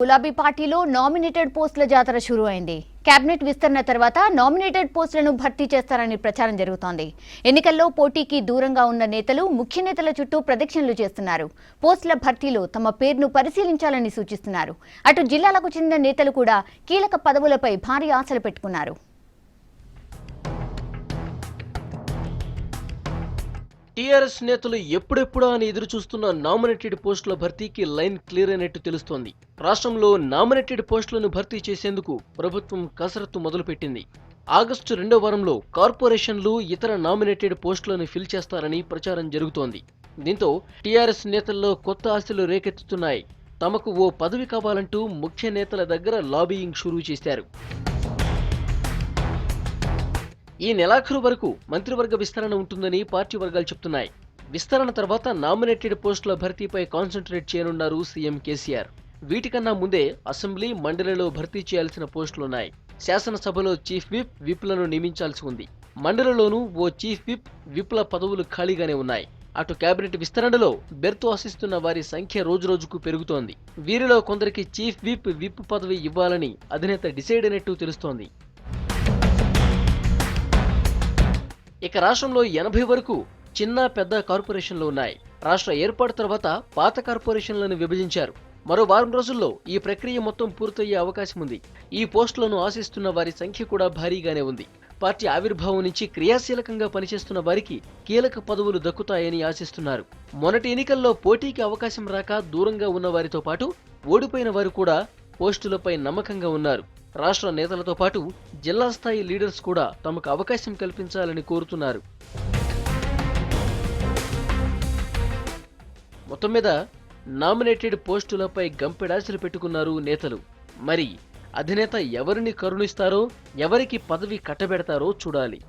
గులాబీ పార్టీలో నామినేటెడ్ పోస్టుల జాతర షురూ అయింది. కేబినెట్ విస్తరణ తర్వాత నామినేటెడ్ పోస్టులను భర్తీ చేస్తారని ప్రచారం జరుగుతోంది. ఎన్నికల్లో పోటీకి దూరంగా ఉన్న నేతలు ముఖ్య నేతల చుట్టూ ప్రదక్షిణలు చేస్తున్నారు. పోస్టుల భర్తీలో తమ పేరును పరిశీలించాలని సూచిస్తున్నారు. అటు జిల్లాలకు చెందిన నేతలు కూడా కీలక పదవులపై భారీ ఆశలు పెట్టుకున్నారు. టీఆర్ఎస్ నేతలు ఎప్పుడెప్పుడా అని ఎదురు చూస్తున్న నామినేటెడ్ పోస్టుల భర్తీకి లైన్ క్లియర్ అయినట్టు తెలుస్తోంది. రాష్ట్రంలో నామినేటెడ్ పోస్టులను భర్తీ చేసేందుకు ప్రభుత్వం కసరత్తు మొదలుపెట్టింది. ఆగస్టు 2వ వారంలో కార్పొరేషన్లు ఇతర నామినేటెడ్ పోస్టులను ఫిల్ చేస్తారని ప్రచారం జరుగుతోంది. దీంతో టీఆర్ఎస్ నేతల్లో కొత్త ఆశలు రేకెత్తుతున్నాయి. తమకు ఓ పదవి కావాలంటూ ముఖ్య నేతల దగ్గర లాబీయింగ్ షురూ చేశారు. ఈ నెలాఖరు వరకు మంత్రివర్గ విస్తరణ ఉంటుందని పార్టీ వర్గాలు చెప్తున్నాయి. విస్తరణ తర్వాత నామినేటెడ్ పోస్టుల భర్తీపై కాన్సంట్రేట్ చేయనున్నారు సీఎం కేసీఆర్. వీటికన్నా ముందే అసెంబ్లీ, మండలిలో భర్తీ చేయాల్సిన పోస్టులున్నాయి. శాసనసభలో చీఫ్ విప్, విప్లను నియమించాల్సి ఉంది. మండలిలోనూ ఓ చీఫ్ విప్, విప్ల పదవులు ఖాళీగానే ఉన్నాయి. అటు కేబినెట్ విస్తరణలో బెర్తు ఆశిస్తున్న వారి సంఖ్య రోజురోజుకు పెరుగుతోంది. వీరిలో కొందరికి చీఫ్ విప్, విప్ పదవి ఇవ్వాలని అధినేత డిసైడ్ అయినట్టు తెలుస్తోంది. ఇక రాష్ట్రంలో 80 వరకు చిన్న పెద్ద కార్పొరేషన్లు ఉన్నాయి. రాష్ట్ర ఏర్పాటు తర్వాత పాత కార్పొరేషన్లను విభజించారు. మరో వారం రోజుల్లో ఈ ప్రక్రియ మొత్తం పూర్తయ్యే అవకాశం ఉంది. ఈ పోస్టులను ఆశిస్తున్న వారి సంఖ్య కూడా భారీగానే ఉంది. పార్టీ ఆవిర్భావం నుంచి క్రియాశీలకంగా పనిచేస్తున్న వారికి కీలక పదవులు దక్కుతాయని ఆశిస్తున్నారు. మొన్నటి ఎన్నికల్లో పోటీకి అవకాశం రాక దూరంగా ఉన్న వారితో పాటు ఓడిపోయిన వారు కూడా పోస్టులపై నమ్మకంగా ఉన్నారు. రాష్ట్ర నేతలతో పాటు జిల్లా స్థాయి లీడర్స్ కూడా తమకు అవకాశం కల్పించాలని కోరుతున్నారు. మొత్తం మీద నామినేటెడ్ పోస్టులపై గంపెడాశలు పెట్టుకున్నారు నేతలు. మరి అధినేత ఎవరిని కరుణిస్తారో, ఎవరికి పదవి కట్టబెడతారో చూడాలి.